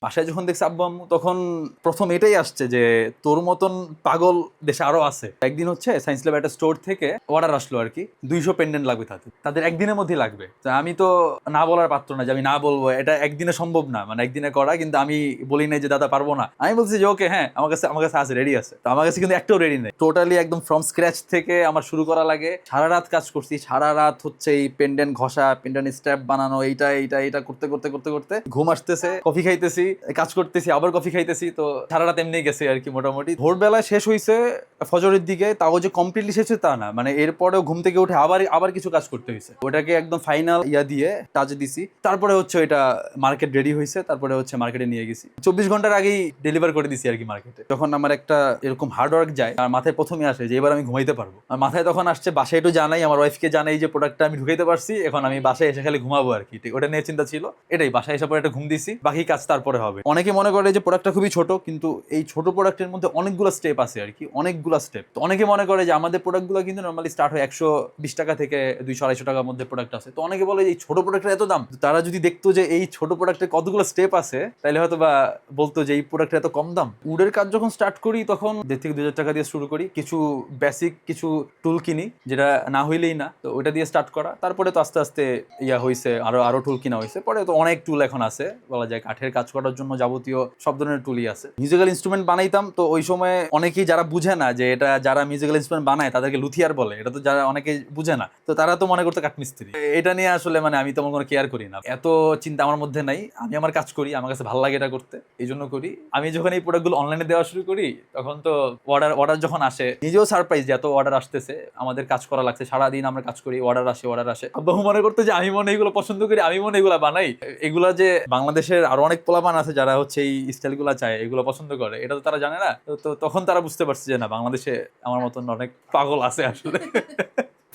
বাসায় যখন দেখছি আব্বু আম্মু, তখন প্রথম এটাই আসছে যে তোর মতন পাগল দেশে আরো আছে। একদিন হচ্ছে সায়েন্স ল্যাব একটা স্টোর থেকে অর্ডার আসলো আর কি, 200 পেন্ডেন্ট লাগবে তাদের একদিনের মধ্যেই লাগবে। তো আমি তো না বলার পাত্র না যে আমি না বলবো, এটা একদিনে সম্ভব না, মানে একদিনে করা। কিন্তু আমি বলি নাই যে দাদা পারবো না, আমি বলছি যে ওকে হ্যাঁ আমার কাছে আছে, রেডি আছে। তো আমার কাছে কিন্তু একটাও রেডি নেই, টোটালি একদম ফ্রম স্ক্র্যাচ থেকে আমার শুরু করা লাগে। সারা রাত কাজ করছি, সারা রাত হচ্ছে এই পেন্ডেন্ট ঘষা, পেন্ডেন্ট স্ট্র্যাপ বানানো, এইটা এইটা এইটা করতে করতে করতে করতে ঘুম আসতেছে, কফি খাইতেছি, কাজ করতেছি, আবার কফি খাইতেছি। তো সারা রাত এমনি গেছে আর কি। মোটামুটি ভোরবেলা শেষ হয়েছে ফজরের দিকে, তাও যে কমপ্লিটলি শেষ হয়েছে তা না, মানে এরপরেও ঘুম থেকে উঠে আবার আবার কিছু কাজ করতে হয়েছে। ওটাকে একদম ফাইনাল ইয়া দিয়ে টাচ দিছি, তারপরে হচ্ছে এটা মার্কেট রেডি হয়েছে, তারপরে হচ্ছে মার্কেটে নিয়ে গেছি। 24 ঘন্টার আগেই ডেলিভার করে দিছি আর কি মার্কেটে। যখন আমার একটা এরকম হার্ড ওয়ার্ক যায়, আর মাথায় প্রথমে আসে যে এবার আমি ঘুমাইতে পারবো। আর মাথায় তখন আসছে বাসায় একটু জানাই, আমার ওয়াইফকে জানাই যে প্রোডাক্টটা আমি ঢুকাইতে পারছি, এখন আমি বাসায় এসে খালি ঘুমাবো আর কি। ঠিক ওটা নিয়ে চিন্তা ছিল। এটাই, বাসায় এসে পরে একটা ঘুম দিছি, বাকি কাজ তারপরে হবে। অনেকে মনে করে যে প্রোডাক্টটা খুবই ছোট, কিন্তু এই ছোট প্রোডাক্টের মধ্যে অনেকগুলো স্টেপ আছে আর কি, অনেকগুলো স্টেপ। তো অনেকে মনে করে যে আমাদের প্রোডাক্টগুলো কিন্তু নর্মালি স্টার্ট হয় 120 টাকা থেকে 200-250 টাকার মধ্যে প্রোডাক্ট আছে। তো অনেকে বলে এই ছোট প্রোডাক্টের এত দাম। তারা যদি দেখতো যে এই ছোট প্রোডাক্টের কতগুলো স্টেপ আছে, তাহলে হয়তো বা বলতো যে এই প্রোডাক্টের এত কম দাম। উডের কাজ যখন স্টার্ট করি তখন 1,500-2,000 টাকা দিয়ে শুরু করি। কিছু বেসিক কিছু টুল কিনি, যেটা না হইলেই না, তো ওইটা দিয়ে স্টার্ট করা। তারপরে তো আস্তে আস্তে ইয়া হয়েছে, আরো আরো টুল কিনা হয়েছে। পরে তো অনেক টুল এখন আছে, বলা যায় কাঠের কাজ করার জন্য যাবতীয় সব ধরনের টুলই আছে। মিউজিক্যাল ইনস্ট্রুমেন্ট বানাইতাম, তো ওই সময় অনেকেই যারা বুঝে না যে এটা, যারা মিউজিক্যাল ইনস্ট্রুমেন্ট বানায় তাদেরকে লুথিয়ার বলে, এটা তো যারা অনেকে বুঝে না, তো তারা তো মনে করতো কাঠমিস্ত্রি। এটা নিয়ে আসলে মানে আমি তেমন কোনো কেয়ার করি না, এত চিন্তা আমার মধ্যে নাই। আমি আমার কাজ করি, আমার কাছে ভালো লাগে এটা করতে, এই জন্য করি। আমি যখন এই প্রোডাক্টগুলো অনলাইনে দেওয়া শুরু করি, তখন তো অর্ডার অর্ডার যখন আসে, নিজেও সারপ্রাইজ যে এত অর্ডার আসতেছে, আমাদের কাজ করা লাগছে, সারাদিন আমরা কাজ করি, অর্ডার আসে অর্ডার আসে। আব্বাহু মনে করতে যে আমি মনে এগুলো পছন্দ করি, আমি মনে এগুলো বানাই। এগুলা যে বাংলাদেশের আরো অনেক পোলাপান আছে যারা হচ্ছে এই স্টাইলগুলো চায়, এগুলো পছন্দ করে, এটা তো তারা জানে না। তো তখন তারা বুঝতে পারছে যে না, বাংলাদেশে আমার মতন অনেক পাগল আছে আসলে।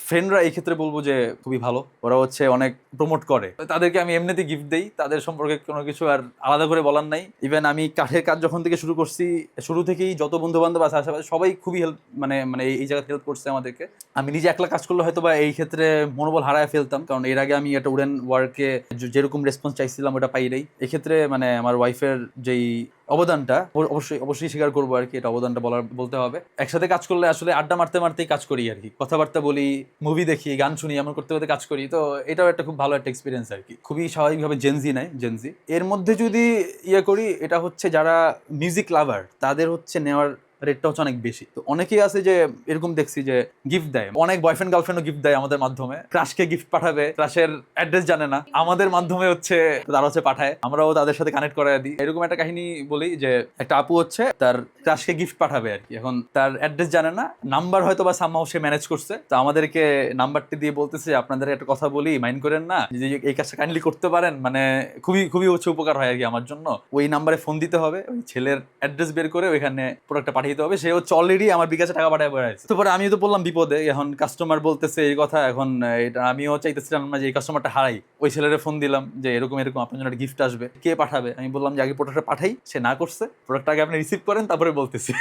ফ্রেন্ডরা এই ক্ষেত্রে বলবো যে খুবই ভালো, ওরা হচ্ছে অনেক প্রমোট করে। তাদেরকে আমি এমনিতে গিফট দেই, তাদের সম্পর্কে কোনো কিছু আর আলাদা করে বলার নাই। ইভেন আমি কাঠের কাজ যখন থেকে শুরু করছি, শুরু থেকেই যত বন্ধু বান্ধব আছে আশেপাশে সবাই খুবই হেল্প, মানে মানে এই জায়গায় হেল্প করছে আমাদেরকে। আমি নিজে একলা কাজ করলে হয়তো বা এই ক্ষেত্রে মনোবল হারায় ফেলতাম, কারণ এর আগে আমি একটা উডেন ওয়ার্কে যেরকম রেসপন্স চাইছিলাম ওটা পাই নাই। এক্ষেত্রে মানে আমার ওয়াইফের যেই অবদানটা অবশ্যই অবশ্যই স্বীকার করবো আর কি, এটা অবদানটা বলতে হবে। একসাথে কাজ করলে আসলে আড্ডা মারতে মারতেই কাজ করি আর কি, কথাবার্তা বলি, মুভি দেখি, গান শুনি, এমন করতে করতে কাজ করি। তো এটাও একটা খুব ভালো একটা এক্সপিরিয়েন্স আর কি, খুবই স্বাভাবিকভাবে জেনজি নেয়, জেনজি। এর মধ্যে যদি ইয়ে করি, এটা হচ্ছে যারা মিউজিক লাভার তাদের হচ্ছে নেওয়ার রেটটা হচ্ছে অনেক বেশি। তো অনেকেই আছে যে এরকম দেখছি যে গিফট দেয়, অনেক বয়ফ্রেন্ড গার্লফ্রেন্ডও গিফট দেয় আমাদের মাধ্যমে। ক্রাশকে গিফট পাঠাবে, ক্রাশের অ্যাড্রেস জানে না, আমাদের মাধ্যমে হচ্ছে তারা হচ্ছে পাঠায়, আমরাও তাদের সাথে কানেক্ট করে দিই। এরকম একটা কাহিনী বলি যে একটা আপু হচ্ছে তার ক্রাশকে গিফট পাঠাবে আর কি, এখন তার অ্যাড্রেস জানে না, নাম্বার হয়তো বা সামহাও সে ম্যানেজ করছে। তো আমাদেরকে নাম্বারটি দিয়ে বলতেছে আপনাদের একটা কথা বলি, মাইন্ড করেন না, যে এই কাজটা কাইন্ডলি করতে পারেন, মানে খুবই খুবই হচ্ছে উপকার হয় আর কি আমার জন্য। ওই নাম্বারে ফোন দিতে হবে, ওই ছেলের অ্যাড্রেস বের করে ওইখানে প্রোডাক্টটা পাঠিয়ে দিতে হবে। সে হচ্ছে অলরেডি আমার বিকাশে টাকা পাঠায় বেড়াইছে। তো পরে আমিও তো বললাম বিপদে, এখন কাস্টমার বলতেছে এই কথা, এখন এটা আমিও চাইতেছিলাম না যে এই কাস্টমারটা হারাই। ওই ছেলের ফোন দিলাম যে এরকম এরকম আপনার জন্য একটা গিফট আসবে, কে পাঠাবে? আমি বললাম যে আগে প্রোডাক্টটা পাঠাই, সে না করছে, প্রোডাক্টটা আগে আপনি রিসিভ করেন তারপরে বলতেছি।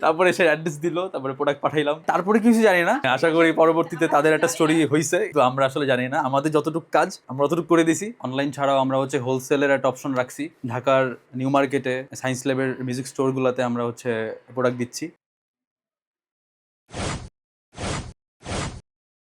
তারপরে সে অ্যাড্রেস দিল, তারপরে প্রোডাক্ট পাঠাইলাম, তারপরে কিছু জানি না, আশা করি পরবর্তীতে তাদের একটা স্টোরি হয়েছে, তো আমরা আসলে জানি না। আমাদের যতটুকু কাজ আমরা অতটুকু করে দিছি। অনলাইন ছাড়াও আমরা হচ্ছে হোলসেলের একটা অপশন রাখছি, ঢাকার নিউ মার্কেটে সায়েন্স ল্যাবের মিউজিক স্টোরগুলোতে আমরা হচ্ছে প্রোডাক্ট দিচ্ছি।